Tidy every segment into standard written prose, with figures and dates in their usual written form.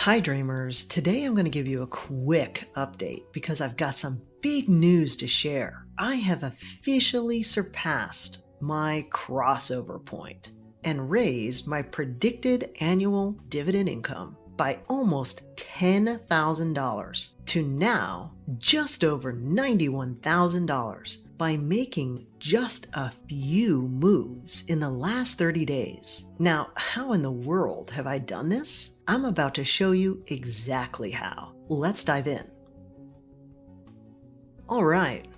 Hi, dreamers. Today I'm going to give you a quick update because I've got some big news to share. I have officially surpassed my crossover point and raised my predicted annual dividend income by almost $10,000 to now just over $91,000 by making just a few moves in the last 30 days. Now, how in the world have I done this? I'm about to show you exactly how. Let's dive in. All right.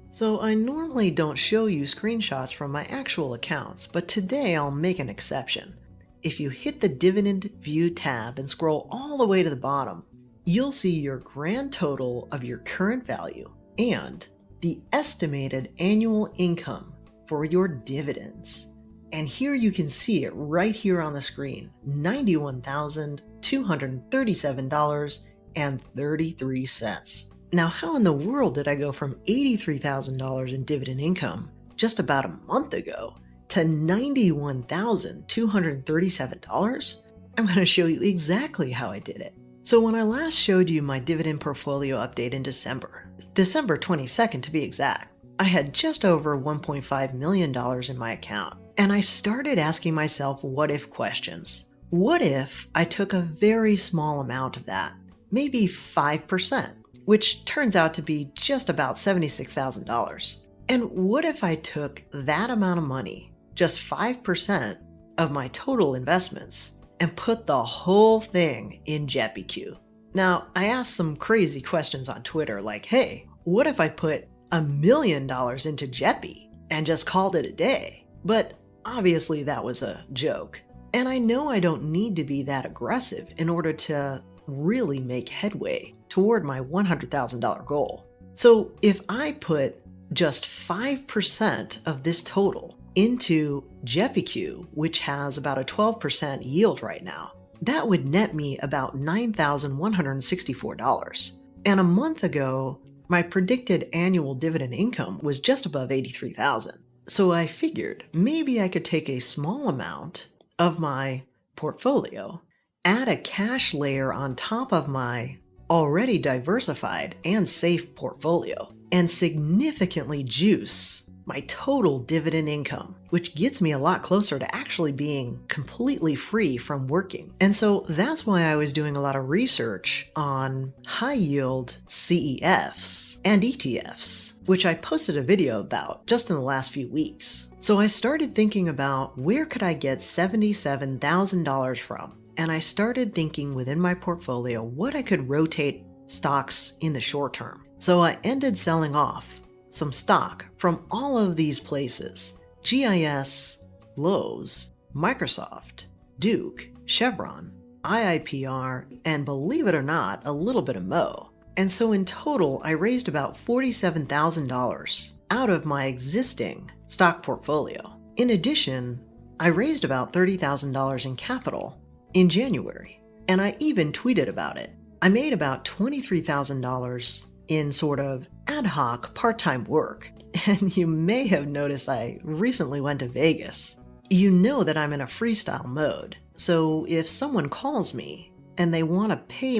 So I normally don't show you screenshots from my actual accounts, but today I'll make an exception. If you hit the Dividend View tab and scroll all the way to the bottom, you'll see your grand total of your current value and the estimated annual income for your dividends. And here you can see it right here on the screen, $91,237.33. Now, how in the world did I go from $83,000 in dividend income just about a month ago to $91,237? I'm going to show you exactly how I did it. So when I last showed you my dividend portfolio update in December 22nd to be exact, I had just over $1.5 million in my account. And I started asking myself what-if questions. What if I took a very small amount of that, maybe 5%, which turns out to be just about $76,000? And what if I took that amount of money, just 5% of my total investments, and put the whole thing in JeppyQ? Now, I asked some crazy questions on Twitter like, hey, what if I put $1 million into Jeppy and just called it a day? But obviously that was a joke. And I know I don't need to be that aggressive in order to really make headway toward my $100,000 goal. So if I put just 5% of this total into JeppyQ, which has about a 12% yield right now, that would net me about $9,164. And a month ago, my predicted annual dividend income was just above $83,000. So I figured maybe I could take a small amount of my portfolio, add a cash layer on top of my already diversified and safe portfolio, and significantly juice my total dividend income, which gets me a lot closer to actually being completely free from working. And so that's why I was doing a lot of research on high yield CEFs and ETFs, which I posted a video about just in the last few weeks. So I started thinking about where could I get $77,000 from? And I started thinking within my portfolio what I could rotate stocks in the short term. So I ended selling off some stock from all of these places: GIS, Lowe's, Microsoft, Duke, Chevron, IIPR, and believe it or not, a little bit of Mo. And so in total, I raised about $47,000 out of my existing stock portfolio. In addition, I raised about $30,000 in capital in January, and I even tweeted about it. I made about $23,000 in sort of ad hoc part-time work. And you may have noticed I recently went to Vegas. You know that I'm in a freestyle mode. So if someone calls me and they want to pay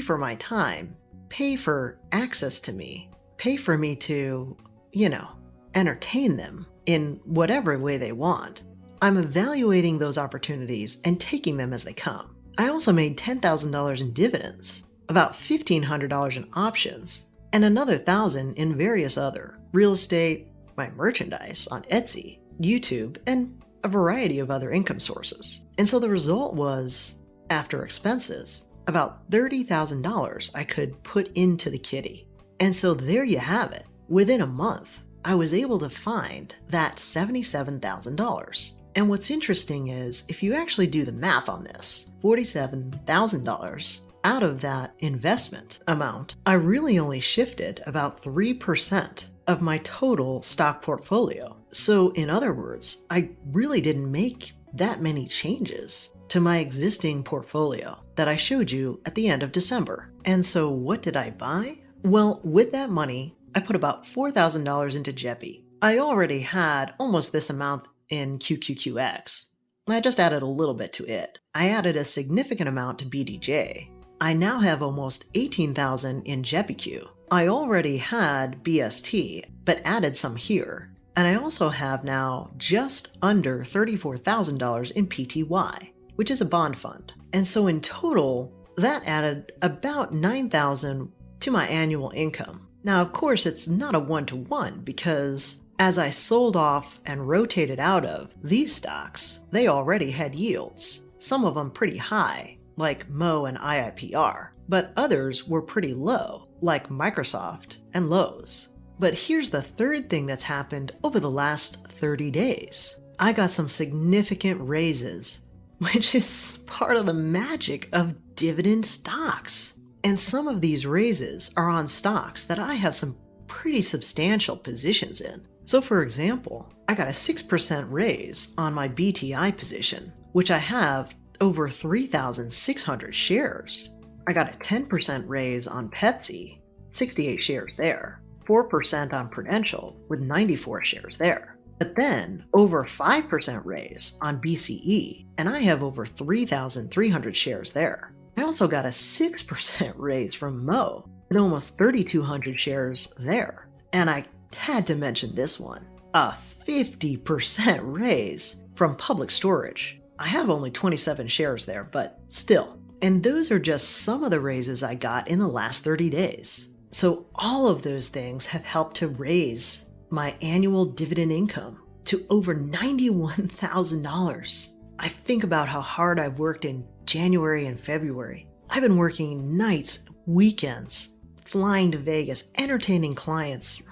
for my time, pay for access to me, pay for me to, entertain them in whatever way they want, I'm evaluating those opportunities and taking them as they come. I also made $10,000 in dividends, about $1,500 in options, and another $1,000 in various other real estate, my merchandise on Etsy, YouTube, and a variety of other income sources. And so the result was, after expenses, about $30,000 I could put into the kitty. And so there you have it. Within a month, I was able to find that $77,000. And what's interesting is, if you actually do the math on this, $47,000 out of that investment amount, I really only shifted about 3% of my total stock portfolio. So in other words, I really didn't make that many changes to my existing portfolio that I showed you at the end of December. And so what did I buy? Well, with that money, I put about $4,000 into Jeppy. I already had almost this amount in QQQX. I just added a little bit to it. I added a significant amount to BDJ. I now have almost 18,000 in JepiQ. I already had BST, but added some here. And I also have now just under $34,000 in PTY, which is a bond fund. And so in total, that added about 9,000 to my annual income. Now, of course, it's not a one-to-one because as I sold off and rotated out of these stocks, they already had yields, some of them pretty high, like Mo and IIPR, but others were pretty low, like Microsoft and Lowe's. But here's the third thing that's happened over the last 30 days. I got some significant raises, which is part of the magic of dividend stocks. And some of these raises are on stocks that I have some pretty substantial positions in. So for example, I got a 6% raise on my BTI position, which I have over 3,600 shares. I got a 10% raise on Pepsi, 68 shares there, 4% on Prudential with 94 shares there. But then over 5% raise on BCE, and I have over 3,300 shares there. I also got a 6% raise from Mo with almost 3,200 shares there. And I had to mention this one, a 50% raise from Public Storage. I have only 27 shares there, but still. And those are just some of the raises I got in the last 30 days. So all of those things have helped to raise my annual dividend income to over $91,000. I think about how hard I've worked in January and February. I've been working nights, weekends, flying to Vegas, entertaining clients,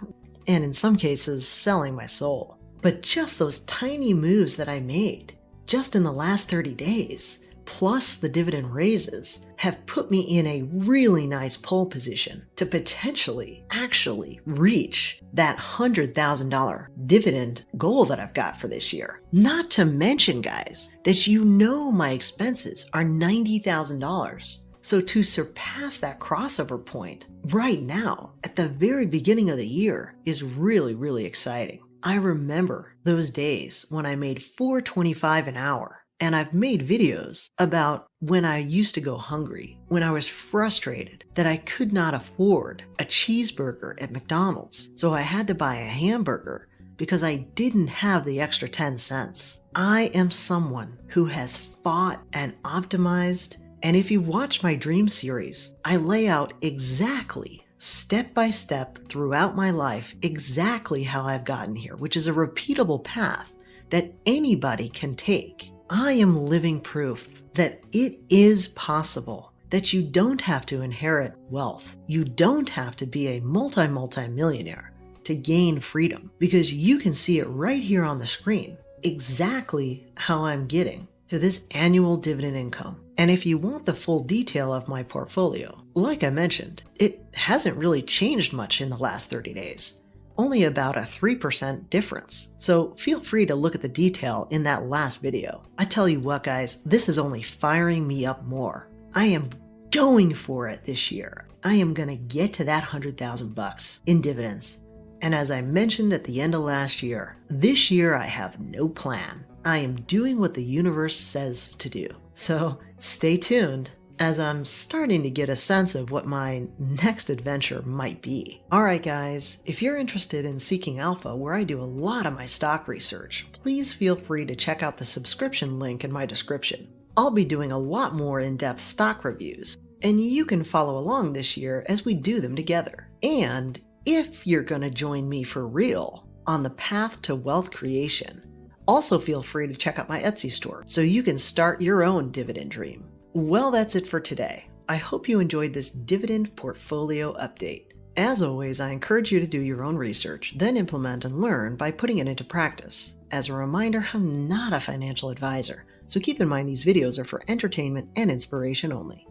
and in some cases, selling my soul. But just those tiny moves that I made, just in the last 30 days, plus the dividend raises, have put me in a really nice pole position to potentially actually reach that $100,000 dividend goal that I've got for this year. Not to mention, guys, that my expenses are $90,000. So to surpass that crossover point right now at the very beginning of the year is really, really exciting. I remember those days when I made $4.25 an hour. And I've made videos about when I used to go hungry, when I was frustrated that I could not afford a cheeseburger at McDonald's. So I had to buy a hamburger because I didn't have the extra 10 cents. I am someone who has fought and optimized. And if you watch my dream series, I lay out exactly, step by step throughout my life, exactly how I've gotten here, which is a repeatable path that anybody can take. I am living proof that it is possible, that you don't have to inherit wealth. You don't have to be a multi-millionaire to gain freedom, because you can see it right here on the screen, exactly how I'm getting to this annual dividend income. And if you want the full detail of my portfolio, like I mentioned, it hasn't really changed much in the last 30 days. Only about a 3% difference. So feel free to look at the detail in that last video. I tell you what, guys, this is only firing me up more. I am going for it this year. I am going to get to that $100,000 in dividends. And as I mentioned at the end of last year, this year I have no plan. I am doing what the universe says to do. So stay tuned, as I'm starting to get a sense of what my next adventure might be. All right, guys, if you're interested in Seeking Alpha, where I do a lot of my stock research, please feel free to check out the subscription link in my description. I'll be doing a lot more in-depth stock reviews, and you can follow along this year as we do them together. And if you're going to join me for real on the path to wealth creation, also feel free to check out my Etsy store so you can start your own dividend dream. Well, that's it for today. I hope you enjoyed this dividend portfolio update. As always, I encourage you to do your own research, then implement and learn by putting it into practice. As a reminder, I'm not a financial advisor, so keep in mind these videos are for entertainment and inspiration only.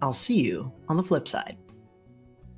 I'll see you on the flip side.